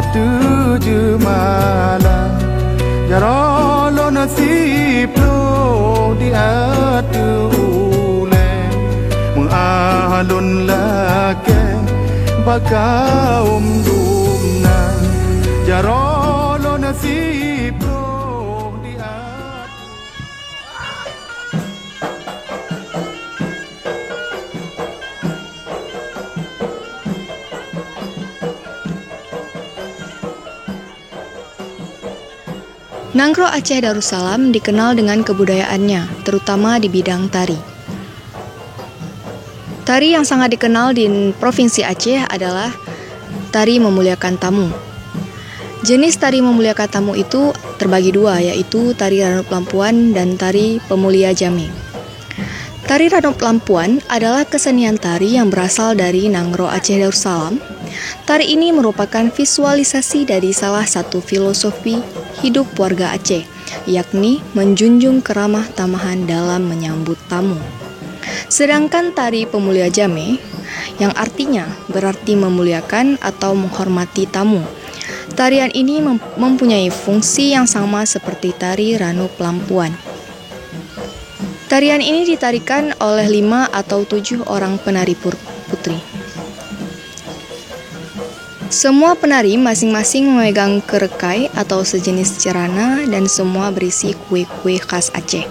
tujuh malam Jarolo nasib lo di atu ule Mengalun lake bakaum dumna Jarolo nasib lo di atu Nangro Aceh Darussalam dikenal dengan kebudayaannya, terutama di bidang tari. Tari yang sangat dikenal di Provinsi Aceh adalah tari memuliakan tamu. Jenis tari memuliakan tamu itu terbagi dua, yaitu tari Ranub Lampuan dan tari Pemulia Jame. Tari Ranub Lampuan adalah kesenian tari yang berasal dari Nangro Aceh Darussalam. Tari ini merupakan visualisasi dari salah satu filosofi hidup warga Aceh, yakni menjunjung keramah tamahan dalam menyambut tamu. Sedangkan tari Pemulia Jame, yang artinya berarti memuliakan atau menghormati tamu. Tarian ini mempunyai fungsi yang sama seperti tari Ranub Lampuan. Tarian ini ditarikan oleh 5 atau 7 orang penari putri. Semua penari masing-masing memegang kerekai atau sejenis cerana dan semua berisi kue-kue khas Aceh.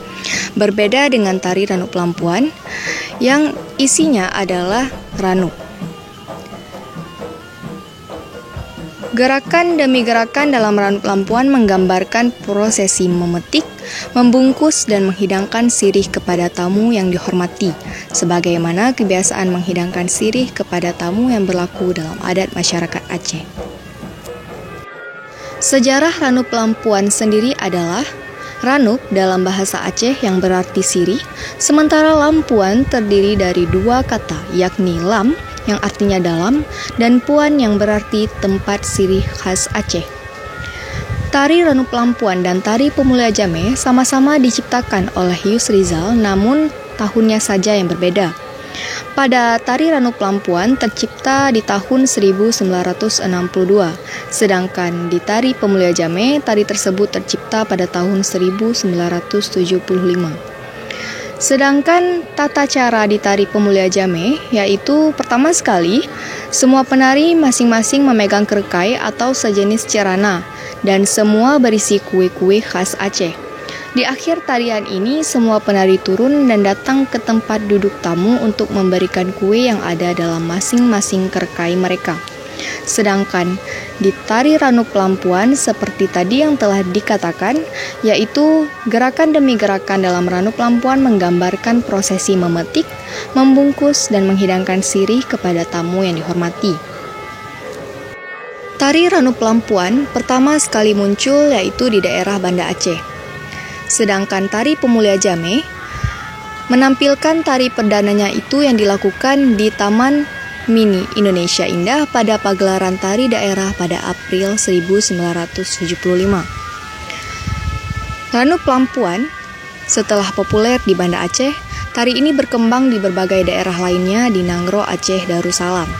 Berbeda dengan tari Ranub Lampuan yang isinya adalah ranub. Gerakan demi gerakan dalam Ranub Lampuan menggambarkan prosesi memetik, membungkus dan menghidangkan sirih kepada tamu yang dihormati, sebagaimana kebiasaan menghidangkan sirih kepada tamu yang berlaku dalam adat masyarakat Aceh. Sejarah Ranub Lampuan sendiri adalah ranub dalam bahasa Aceh yang berarti sirih, sementara lampuan terdiri dari 2 kata, yakni lam yang artinya dalam dan puan yang berarti tempat sirih khas Aceh. Tari Ranub Lampuan dan tari Pemulia Jame sama-sama diciptakan oleh Yus Rizal, namun tahunnya saja yang berbeda. Pada tari Ranub Lampuan tercipta di tahun 1962, sedangkan di tari Pemulia Jame, tari tersebut tercipta pada tahun 1975. Sedangkan tata cara di tari Pemulia Jame, yaitu pertama sekali, semua penari masing-masing memegang kerekai atau sejenis cerana, dan semua berisi kue-kue khas Aceh. Di akhir tarian ini, semua penari turun dan datang ke tempat duduk tamu untuk memberikan kue yang ada dalam masing-masing kerekai mereka. Sedangkan di tari Ranub Lampuan seperti tadi yang telah dikatakan, yaitu gerakan demi gerakan dalam Ranub Lampuan menggambarkan prosesi memetik, membungkus dan menghidangkan sirih kepada tamu yang dihormati. Tari Ranub Lampuan pertama sekali muncul yaitu di daerah Banda Aceh. Sedangkan tari Pemulia Jame menampilkan tari perdananya itu yang dilakukan di Taman Mini Indonesia Indah pada pagelaran tari daerah pada April 1975. Ranub Lampuan setelah populer di Banda Aceh, tari ini berkembang di berbagai daerah lainnya di Nangro Aceh Darussalam.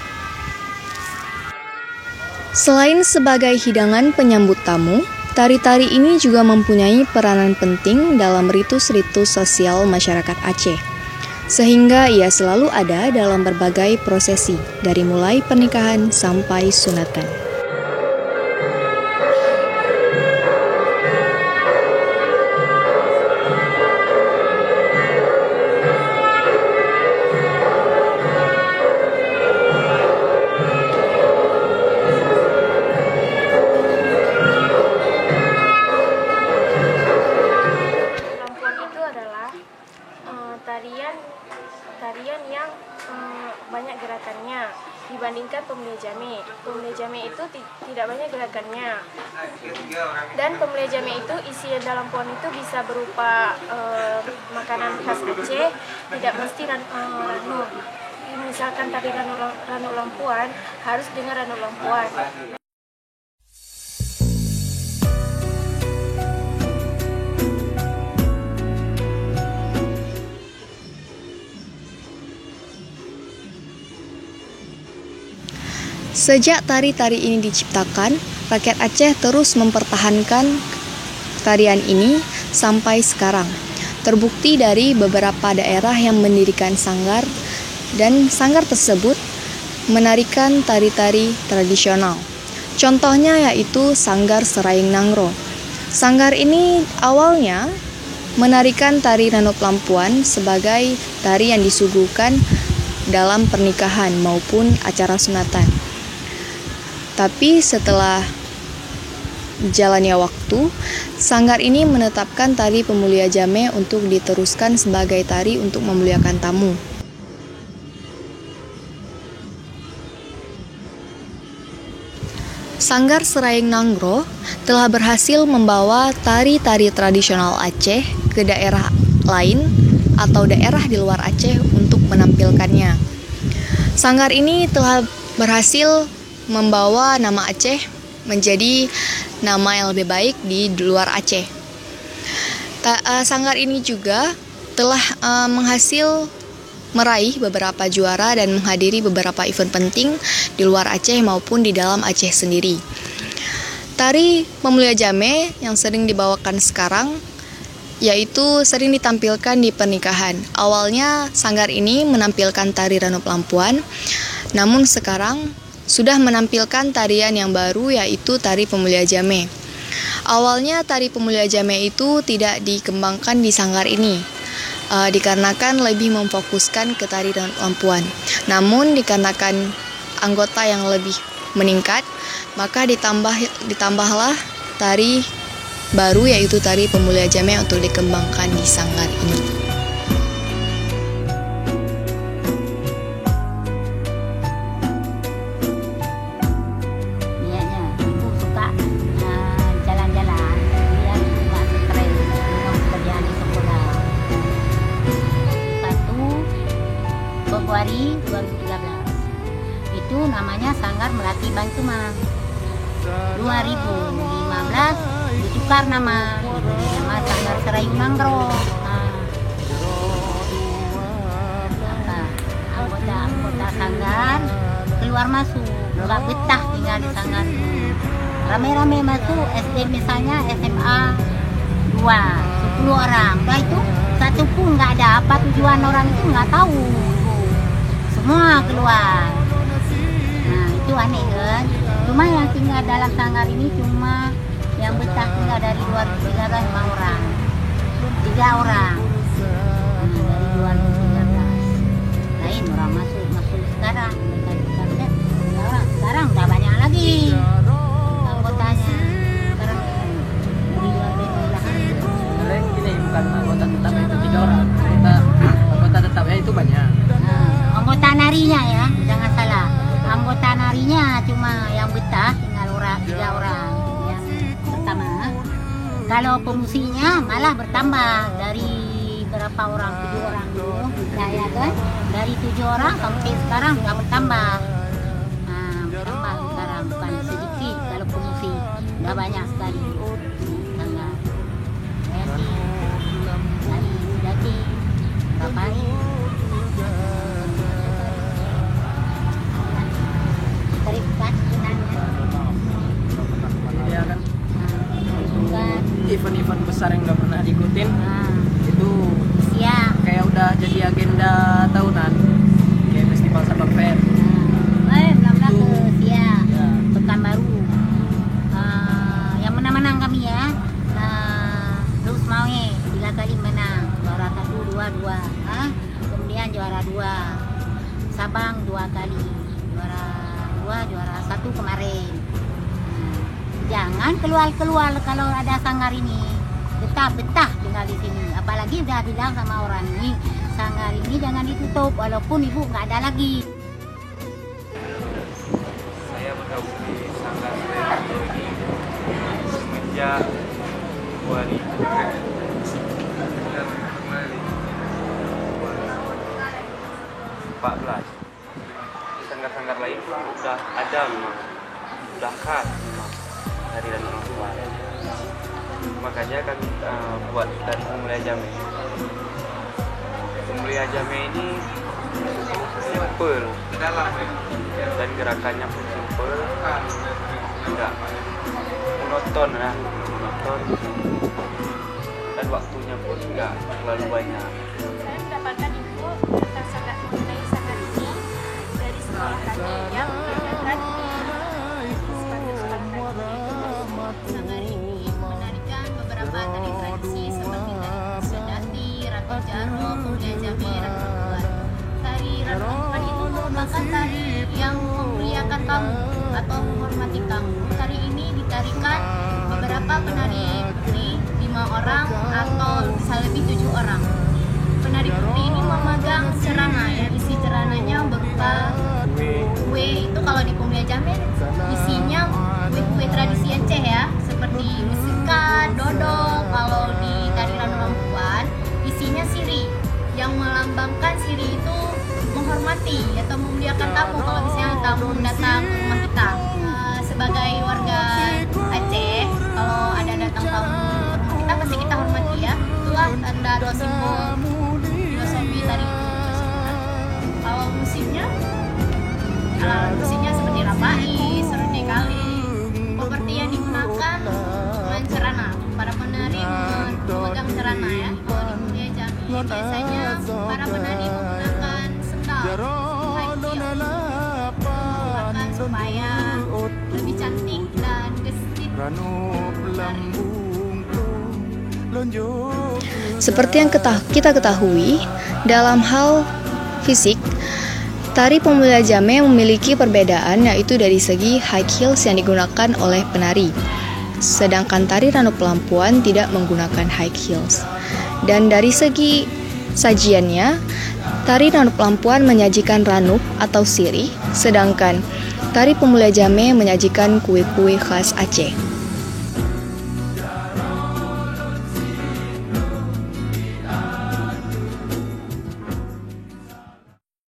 Selain sebagai hidangan penyambut tamu, tari-tari ini juga mempunyai peranan penting dalam ritus-ritus sosial masyarakat Aceh, sehingga ia selalu ada dalam berbagai prosesi, dari mulai pernikahan sampai sunatan. Tarian yang banyak gerakannya dibandingkan Pemulia Jame. Pemulia Jame itu tidak banyak gerakannya. Dan Pemulia Jame itu isian dalam puan itu bisa berupa makanan khas Aceh, tidak mesti ranub. Misalkan tari Ranub Lampuan harus dengan Ranub Lampuan. Sejak tari-tari ini diciptakan, rakyat Aceh terus mempertahankan tarian ini sampai sekarang. Terbukti dari beberapa daerah yang mendirikan sanggar dan sanggar tersebut menarikan tari-tari tradisional. Contohnya yaitu Sanggar Seraing Nangro. Sanggar ini awalnya menarikan tari Ranu Pelampuan sebagai tari yang disuguhkan dalam pernikahan maupun acara sunatan. Tapi setelah jalannya waktu, sanggar ini menetapkan tari Pemulia Jame untuk diteruskan sebagai tari untuk memuliakan tamu. Sanggar Seraing Nangro telah berhasil membawa tari-tari tradisional Aceh ke daerah lain atau daerah di luar Aceh untuk menampilkannya. Sanggar ini telah berhasil membawa nama Aceh menjadi nama yang lebih baik di luar Aceh. Sanggar ini juga telah meraih beberapa juara dan menghadiri beberapa event penting di luar Aceh maupun di dalam Aceh sendiri. Tari Pemulia Jame yang sering dibawakan sekarang yaitu sering ditampilkan di pernikahan. Awalnya sanggar ini menampilkan tari Ranu Pelampuan, namun sekarang sudah menampilkan tarian yang baru yaitu tari Pemulia Jame. Awalnya tari Pemulia Jame itu tidak dikembangkan di sanggar ini, dikarenakan lebih memfokuskan ke tari Ranu Pelampuan. Namun dikarenakan anggota yang lebih meningkat, maka ditambahlah tari baru yaitu tari Pemulia Jame untuk dikembangkan di sanggar ini. Februari 2013 itu namanya Sanggar Melati Bantuman. 2015 ditukar nama Sanggar Seraing Nangro. Anggota sanggar keluar masuk, nggak betah tinggal di sanggar. Rame-rame masuk SD misalnya SMA 2, 10 orang. Udah itu satu pun nggak ada, apa tujuan orang itu nggak tahu. Semua keluar. Nah itu aneh kan. Cuma yang tinggal dalam sanggar ini cuma yang betah tinggal dari 2013 5 orang, 3 orang. Dari 2013 lain orang masuk sekarang. Sekarang udah banyak lagi anggotanya. Sekarang ini bukan anggota tetap itu 3 orang. Anggota tetapnya itu banyak. Anggota narinya ya, jangan salah. Anggota narinya cuma yang betah tinggal 3 orang yang pertama. Kalau pemusiknya malah bertambah dari berapa orang, 7 orang dulu, ya kan? Dari 7 orang sampai sekarang nggak bertambah. Nah, bertambah sekarang bukan sedikit kalau pemusik, udah banyak sekali. Tanggal jadi berapa ini? Iya kan, event-event besar yang nggak pernah diikutin itu ya kayak udah jadi agenda tahunan, kayak festival Sabang Fair. Belum ke Sia Pekanbaru. Yang menang-menang kami ya, terus mau 3 kali menang, juara 1, 2, 2. Kemudian juara 2 Sabang 2 kali, juara 1 kemarin. Jangan keluar kalau ada sanggar ini, betah tinggal di sini. Apalagi udah bilang sama orang ini, sanggar ini jangan ditutup walaupun ibu nggak ada lagi. Saya bergabung di Sanggar Seraing Nangro ini semenjak 2014. Sanggar-sanggar lain pun udah ada memang, udah khas memang dari Ranu Pelampuan. Makanya kami buat tari Pemulia Jame. Pemulia Jame ini simple dan gerakannya pun simple, monoton lah, monoton. Dan waktunya pun nggak terlalu banyak. Saya mendapatkan info tentang sangat mengenai sangat ini dari sekolah kami yang menggunakan sepatu-sepatu kaki. Sanggar ini menarikan beberapa tari tradisi seperti tari sedati, ratu jaro, pemuda jami, ratu lampuan. Tari ratu lampuan itu merupakan tari yang memuliakan tamu atau menghormati tamu. Tari ini ditarikan beberapa penari putri, 5 orang atau bisa lebih 7 orang. Penari putri ini memegang cerana, ya isi cerananya berupa kue. Itu kalau di Pemuda Jamin isinya kue-kue tradisi Aceh ya, seperti musikan, dodol. Kalau di tari Ranu Lampuan isinya siri, yang melambangkan siri itu menghormati atau memuliakan tamu. Kalau misalnya tamu datang ke rumah kita, sebagai warga Aceh, kalau ada datang tamu ke rumah kita pasti kita hormati ya. Itulah tanda atau simbol filosofi tari itu tersebut. Kalau musiknya seperti rapai, serundeng kali. Properti yang digunakan cuma cerana. Para penari memegang cerana ya. Kalau di Mulia Jami biasanya para penari menggunakan sendal, high heel, menggunakan supaya lebih cantik dan gesit. Seperti yang kita ketahui, dalam hal fisik, tari Pemuda Jame memiliki perbedaan, yaitu dari segi high heels yang digunakan oleh penari. Sedangkan tari Ranu Pelampuan tidak menggunakan high heels. Dan dari segi sajiannya, tari Ranu Pelampuan menyajikan ranup atau sirih, sedangkan tari Pemuda Jame menyajikan kue-kue khas Aceh.